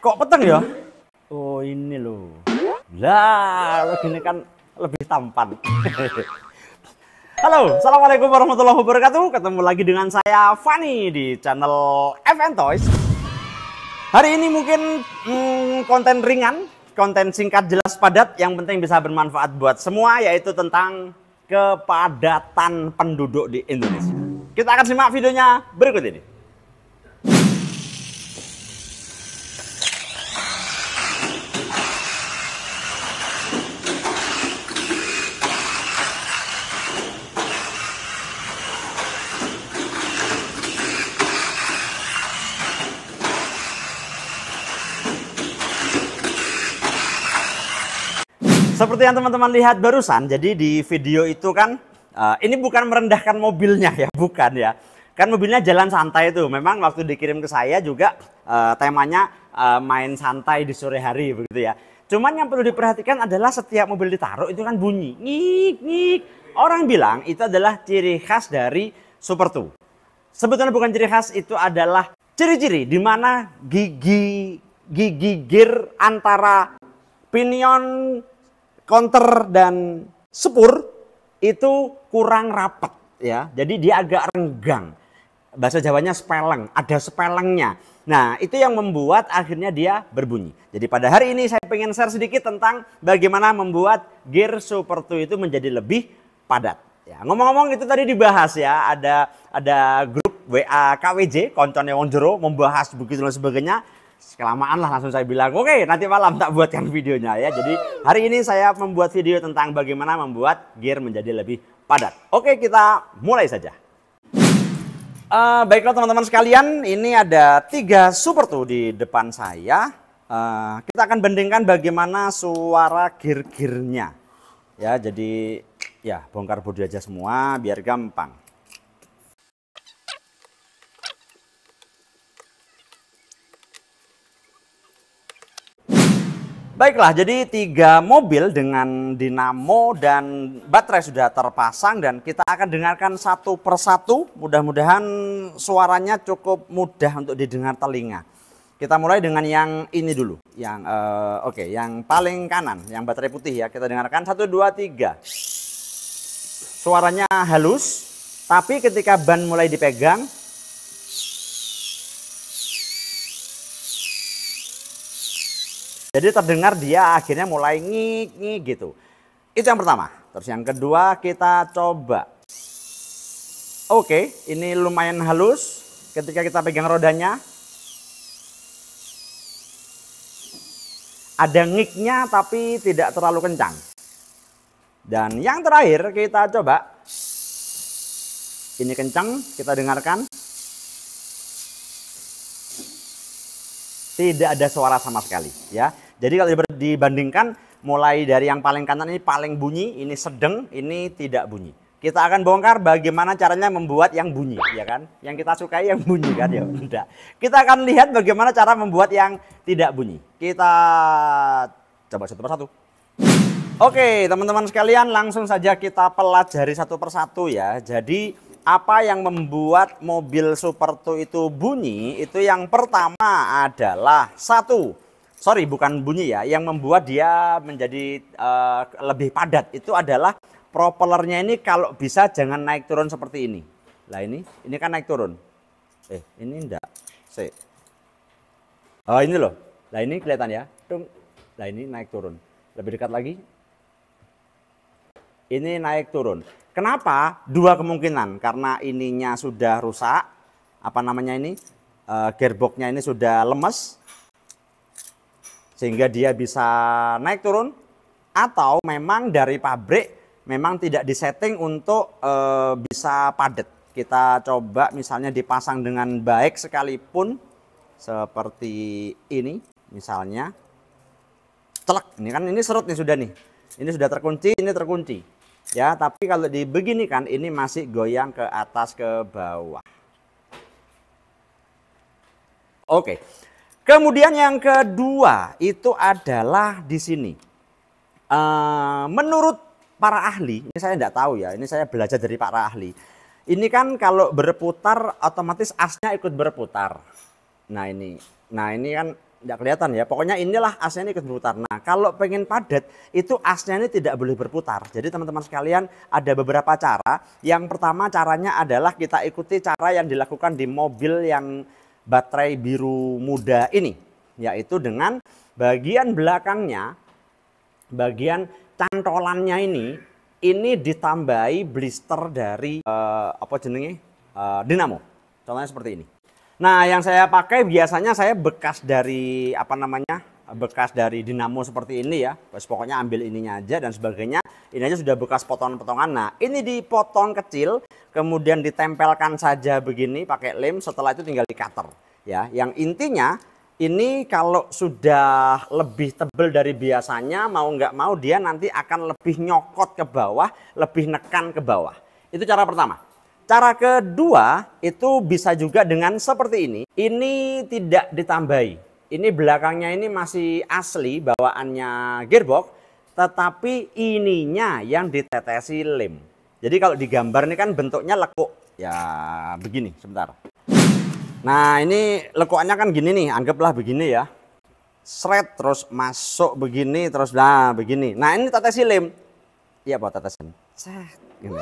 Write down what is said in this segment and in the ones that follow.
Kok peteng ya? Oh ini loh. Lah, lo gini kan lebih tampan. Halo, assalamualaikum warahmatullahi wabarakatuh. Ketemu lagi dengan saya Fani di channel FN Toys. Hari ini mungkin konten ringan, konten singkat, jelas, padat. Yang penting bisa bermanfaat buat semua, yaitu tentang kepadatan penduduk di Indonesia. Kita akan simak videonya berikut ini. Seperti yang teman-teman lihat barusan, jadi di video itu kan, ini bukan merendahkan mobilnya ya, bukan ya. Kan mobilnya jalan santai itu, memang waktu dikirim ke saya juga temanya main santai di sore hari begitu ya. Cuman yang perlu diperhatikan adalah setiap mobil ditaruh itu kan bunyi, ngik, ngik. Orang bilang itu adalah ciri khas dari Super 2. Sebetulnya bukan ciri khas, itu adalah ciri-ciri di mana gigi gear antara pinion, counter dan sepur itu kurang rapat ya. Jadi dia agak renggang. Bahasa Jawanya speleng, ada spelengnya. Nah, itu yang membuat akhirnya dia berbunyi. Jadi pada hari ini saya pengen share sedikit tentang bagaimana membuat gear Super 2 itu menjadi lebih padat. Ya, ngomong-ngomong itu tadi dibahas ya, ada grup WA KWJ, koncone wong jero, membahas begitu dan sebagainya. Kelamaan lah langsung saya bilang, oke, nanti malam tak buatkan videonya ya. Jadi hari ini saya membuat video tentang bagaimana membuat gear menjadi lebih padat. Oke, kita mulai saja. Baiklah teman-teman sekalian, ini ada 3 Super 2 di depan saya. Kita akan bandingkan bagaimana suara gear-gearnya. Ya, jadi ya bongkar bodi aja semua biar gampang. Baiklah, jadi 3 mobil dengan dinamo dan baterai sudah terpasang dan kita akan dengarkan satu persatu. Mudah-mudahan suaranya cukup mudah untuk didengar telinga. Kita mulai dengan yang ini dulu, yang yang paling kanan, yang baterai putih ya. Kita dengarkan 1, 2, 3. Suaranya halus, tapi ketika ban mulai dipegang, jadi terdengar dia akhirnya mulai ngik-ngik gitu. Itu yang pertama. Terus yang kedua kita coba. Oke, ini lumayan halus. Ketika kita pegang rodanya, ada ngiknya tapi tidak terlalu kencang. Dan yang terakhir kita coba. Ini kencang, kita dengarkan. Tidak ada suara sama sekali ya. Jadi kalau dibandingkan mulai dari yang paling kanan ini paling bunyi, ini sedang, ini tidak bunyi. Kita akan bongkar bagaimana caranya membuat yang bunyi ya kan. Yang kita sukai yang bunyi kan ya. Udah. Kita akan lihat bagaimana cara membuat yang tidak bunyi. Kita coba satu persatu. Oke, teman-teman sekalian, langsung saja kita pelajari satu persatu ya. Jadi apa yang membuat mobil Super 2 itu bunyi, itu yang pertama adalah bukan bunyi ya, yang membuat dia menjadi lebih padat itu adalah propellernya ini kalau bisa jangan naik turun seperti ini. Lah ini kan naik turun. Ini enggak. Oh ini loh. Lah ini kelihatan ya. Lah ini naik turun. Lebih dekat lagi. Ini naik turun. Kenapa? 2 kemungkinan. Karena ininya sudah rusak, gearboxnya ini sudah lemes, sehingga dia bisa naik turun. Atau memang dari pabrik memang tidak disetting untuk bisa padat. Kita coba misalnya dipasang dengan baik sekalipun, seperti ini misalnya. Celek, ini serut nih sudah nih. Ini sudah terkunci, ini terkunci. Ya, tapi kalau dibeginikan ini masih goyang ke atas ke bawah. Oke. Kemudian yang kedua itu adalah di sini. Menurut para ahli, ini saya tidak tahu ya, ini saya belajar dari para ahli. Ini kan kalau berputar otomatis asnya ikut berputar. Nah ini kan nggak kelihatan ya. Pokoknya inilah asnya ini ikut berputar. Nah, kalau pengen padat itu asnya ini tidak boleh berputar. Jadi teman-teman sekalian ada beberapa cara. Yang pertama caranya adalah kita ikuti cara yang dilakukan di mobil yang baterai biru muda ini, yaitu dengan bagian belakangnya, bagian cantolannya ini ditambahi blister dari dinamo. Contohnya seperti ini. Nah, yang saya pakai biasanya saya bekas dari bekas dari dinamo seperti ini ya. Terus pokoknya ambil ininya aja dan sebagainya. Ini aja sudah bekas potongan-potongan. Nah, ini dipotong kecil, kemudian ditempelkan saja begini pakai lem. Setelah itu tinggal di cutter ya. Yang intinya ini kalau sudah lebih tebal dari biasanya, mau nggak mau dia nanti akan lebih nyokot ke bawah, lebih nekan ke bawah. Itu cara pertama. Cara kedua itu bisa juga dengan seperti ini. Ini tidak ditambahi. Ini belakangnya ini masih asli bawaannya gearbox, tetapi ininya yang ditetesi lem. Jadi kalau digambar ini kan bentuknya lekuk. Ya begini, sebentar. Nah, ini lekukannya kan gini nih, anggaplah begini ya. Sret terus masuk begini terus begini. Nah, ini tetesi lem. Iya, buat tetesin. Gini.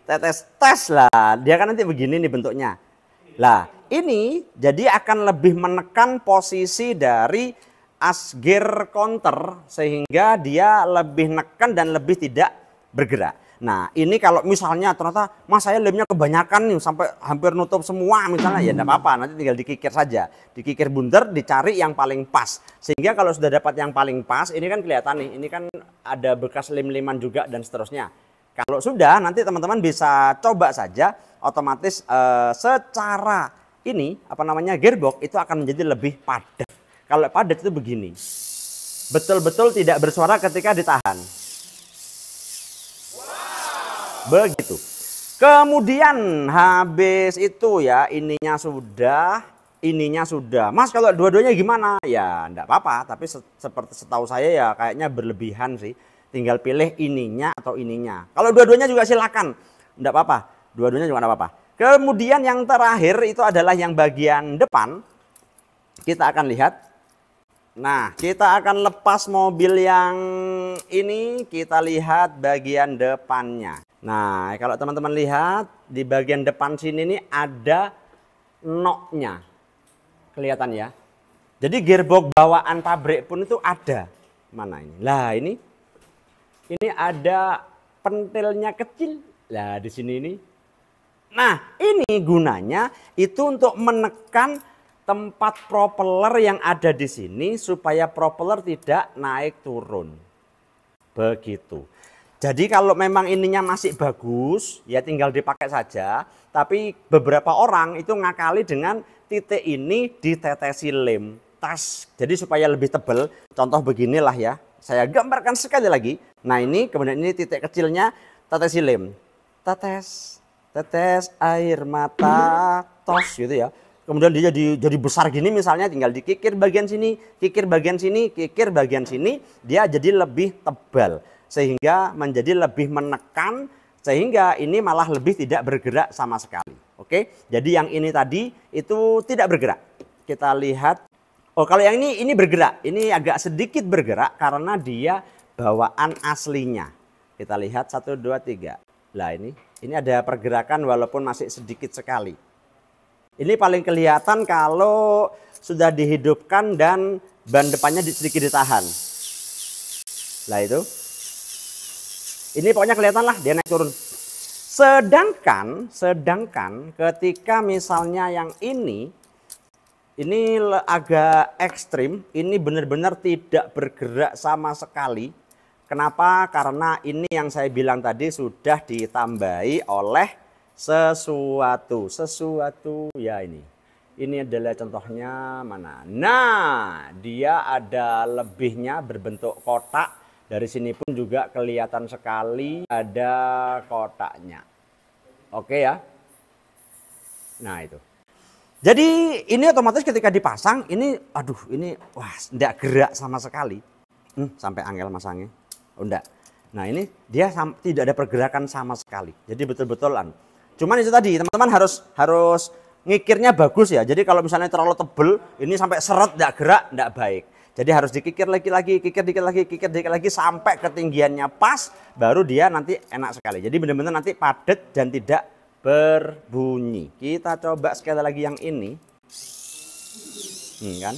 Tetes tes lah, dia kan nanti begini nih bentuknya. Lah, ini jadi akan lebih menekan posisi dari as gear counter sehingga dia lebih nekan dan lebih tidak bergerak. Nah, ini kalau misalnya ternyata mas saya lemnya kebanyakan nih sampai hampir nutup semua misalnya, ya enggak apa-apa, nanti tinggal dikikir saja. Dikikir bundar, dicari yang paling pas. Sehingga kalau sudah dapat yang paling pas, ini kan kelihatan nih, ini kan ada bekas lem-leman juga dan seterusnya. Kalau sudah, nanti teman-teman bisa coba saja, otomatis secara ini gearbox itu akan menjadi lebih padat. Kalau padat itu begini, betul-betul tidak bersuara ketika ditahan. Begitu. Kemudian habis itu ya, ininya sudah. Mas, kalau dua-duanya gimana? Ya enggak apa-apa, tapi seperti setahu saya ya kayaknya berlebihan sih. Tinggal pilih ininya atau ininya. Kalau dua-duanya juga silakan, enggak apa-apa. Dua-duanya juga enggak apa-apa. Kemudian yang terakhir itu adalah yang bagian depan. Kita akan lihat. Nah, kita akan lepas mobil yang ini, kita lihat bagian depannya. Nah, kalau teman-teman lihat di bagian depan sini nih ada noknya. Kelihatan ya. Jadi gearbox bawaan pabrik pun itu ada. Mana ini? Lah, ini ada pentilnya kecil. Lah di sini ini. Nah, ini gunanya itu untuk menekan tempat propeller yang ada di sini supaya propeller tidak naik turun. Begitu. Jadi kalau memang ininya masih bagus, ya tinggal dipakai saja. Tapi beberapa orang itu ngakali dengan titik ini ditetesi lem. Jadi supaya lebih tebal. Contoh beginilah ya. Saya gambarkan sekali lagi. Nah, ini kemudian ini titik kecilnya tetesi lem. Tetes air mata tos gitu ya. Kemudian dia jadi besar gini misalnya, tinggal dikikir bagian sini, kikir bagian sini, kikir bagian sini, dia jadi lebih tebal sehingga menjadi lebih menekan sehingga ini malah lebih tidak bergerak sama sekali. Oke. Jadi yang ini tadi itu tidak bergerak. Kita lihat. Oh, kalau yang ini bergerak, ini agak sedikit bergerak karena dia bawaan aslinya. Kita lihat 1, 2, 3. Lah ini ada pergerakan walaupun masih sedikit sekali. Ini paling kelihatan kalau sudah dihidupkan dan ban depannya sedikit ditahan. Lah itu. Ini pokoknya kelihatan lah dia naik turun. Sedangkan ketika misalnya yang ini agak ekstrim, ini benar-benar tidak bergerak sama sekali. Kenapa? Karena ini yang saya bilang tadi sudah ditambahi oleh sesuatu ya ini. Ini adalah contohnya mana? Nah, dia ada lebihnya berbentuk kotak. Dari sini pun juga kelihatan sekali ada kotaknya. Oke ya. Nah, itu. Jadi ini otomatis ketika dipasang ini enggak gerak sama sekali. Sampai angel masangnya. Oh enggak. Nah, ini dia tidak ada pergerakan sama sekali. Jadi betul-betulan. Cuman itu tadi teman-teman harus ngikirnya bagus ya. Jadi kalau misalnya terlalu tebel, ini sampai seret nggak gerak, nggak baik. Jadi harus dikikir lagi, kikir dikit lagi sampai ketinggiannya pas, baru dia nanti enak sekali. Jadi benar-benar nanti padat dan tidak berbunyi. Kita coba sekali lagi yang ini. Kan?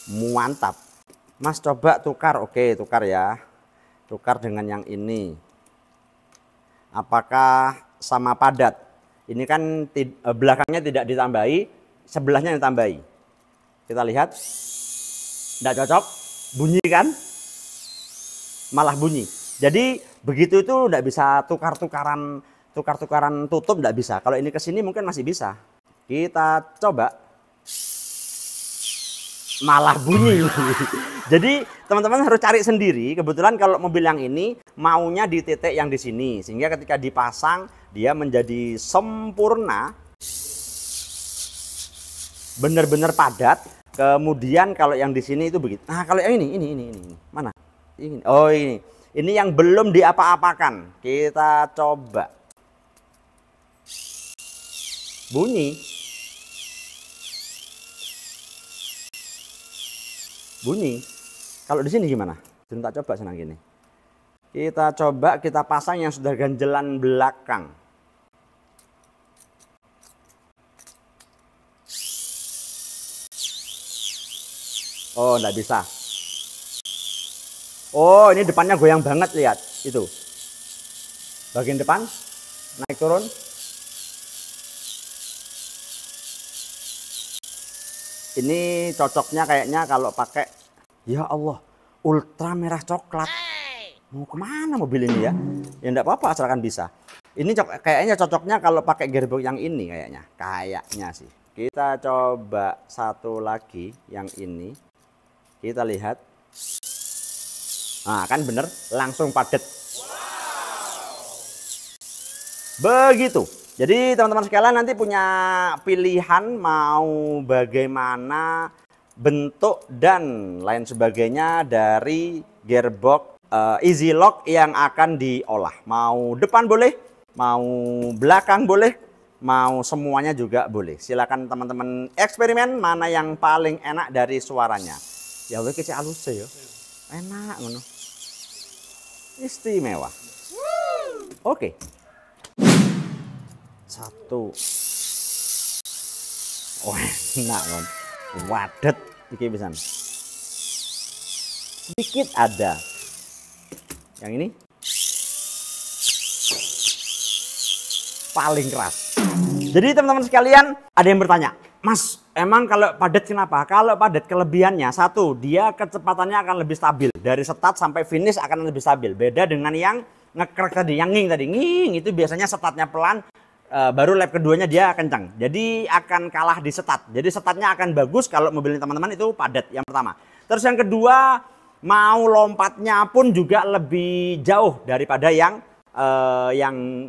Mantap. Mas coba tukar, oke tukar ya. Tukar dengan yang ini. Apakah sama padat? Ini kan belakangnya tidak ditambahi, sebelahnya ditambahi. Kita lihat. Tidak cocok, bunyi kan? Malah bunyi. Jadi begitu itu tidak bisa tukar-tukaran tutup, tidak bisa. Kalau ini ke sini mungkin masih bisa. Kita coba. Malah bunyi. Jadi teman-teman harus cari sendiri. Kebetulan kalau mobil yang ini maunya di titik yang di sini, sehingga ketika dipasang dia menjadi sempurna, benar-benar padat. Kemudian kalau yang di sini itu begitu. Nah kalau yang ini mana? Ini. Oh ini yang belum diapa-apakan. Kita coba. Bunyi. Kalau di sini gimana? Kita coba senang gini. Kita coba kita pasang yang sudah ganjelan belakang. Oh, enggak bisa. Oh, ini depannya goyang banget, lihat. Itu. Bagian depan naik turun. Ini cocoknya kayaknya kalau pakai, ya Allah, ultra merah coklat. Mau kemana mobil ini ya? Ya enggak apa-apa, asalkan bisa. Ini kayaknya cocoknya kalau pakai gearbox yang ini kayaknya. Kayaknya sih. Kita coba satu lagi yang ini. Kita lihat. Nah kan bener, langsung padat. Begitu. Jadi teman-teman sekalian nanti punya pilihan mau bagaimana bentuk dan lain sebagainya dari gearbox Easy Lock yang akan diolah. Mau depan boleh, mau belakang boleh, mau semuanya juga boleh. Silakan teman-teman eksperimen mana yang paling enak dari suaranya. Ya Allah kece halus ya. Enak ngono. Istimewa. Oke. Satu. Oh enak kan. Wadet iki pisan. Sedikit ada. Yang ini paling keras. Jadi teman-teman sekalian ada yang bertanya, Mas emang kalau padat kenapa? Kalau padat kelebihannya satu, dia kecepatannya akan lebih stabil. Dari start sampai finish akan lebih stabil. Beda dengan yang ngekrek tadi, yang nging tadi. Nging itu biasanya startnya pelan. Baru lap keduanya dia kencang. Jadi akan kalah di start. Jadi startnya akan bagus kalau mobilnya teman-teman itu padat yang pertama. Terus yang kedua, mau lompatnya pun juga lebih jauh daripada yang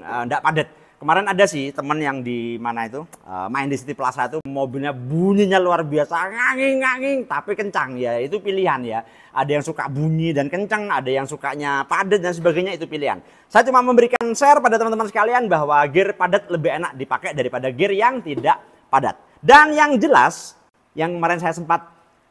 enggak padat. Kemarin ada sih teman yang di mana itu main di City Plaza itu mobilnya bunyinya luar biasa nganging tapi kencang ya, itu pilihan ya. Ada yang suka bunyi dan kencang, ada yang sukanya padat dan sebagainya, itu pilihan. Saya cuma memberikan share pada teman-teman sekalian bahwa gear padat lebih enak dipakai daripada gear yang tidak padat. Dan yang jelas yang kemarin saya sempat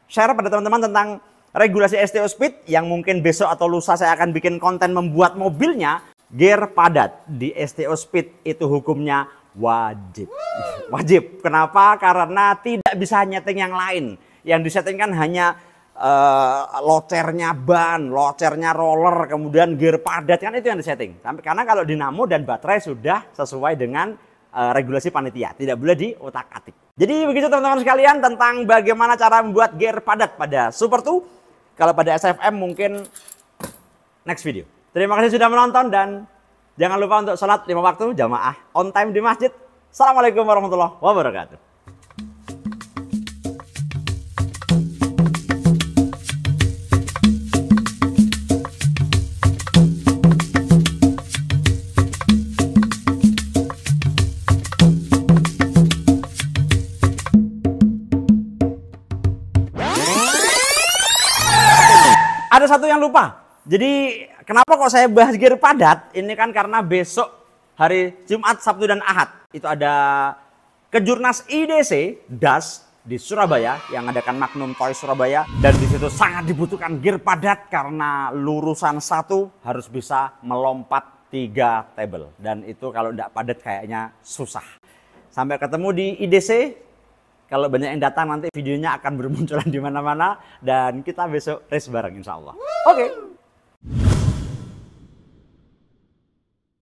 share pada teman-teman tentang regulasi STO speed yang mungkin besok atau lusa saya akan bikin konten membuat mobilnya. Gear padat di STO speed itu hukumnya wajib. Wajib. Kenapa? Karena tidak bisa nyeting yang lain. Yang disettingkan hanya locernya ban, locernya roller, kemudian gear padat, kan itu yang disetting. Karena kalau dinamo dan baterai sudah sesuai dengan regulasi panitia, tidak boleh diotak-atik. Jadi begitu teman-teman sekalian tentang bagaimana cara membuat gear padat pada Super 2. Kalau pada SFM mungkin next video. Terima kasih sudah menonton dan jangan lupa untuk sholat 5 waktu jamaah on time di masjid. Assalamualaikum warahmatullahi wabarakatuh. Ada satu yang lupa. Jadi kenapa kok saya bahas gear padat? Ini kan karena besok hari Jumat, Sabtu, dan Ahad. Itu ada Kejurnas IDC DAS di Surabaya yang adakan Magnum Toys Surabaya. Dan di situ sangat dibutuhkan gear padat karena lurusan satu harus bisa melompat 3 table. Dan itu kalau tidak padat kayaknya susah. Sampai ketemu di IDC. Kalau banyak yang datang nanti videonya akan bermunculan di mana-mana. Dan kita besok race bareng insya Allah. Oke.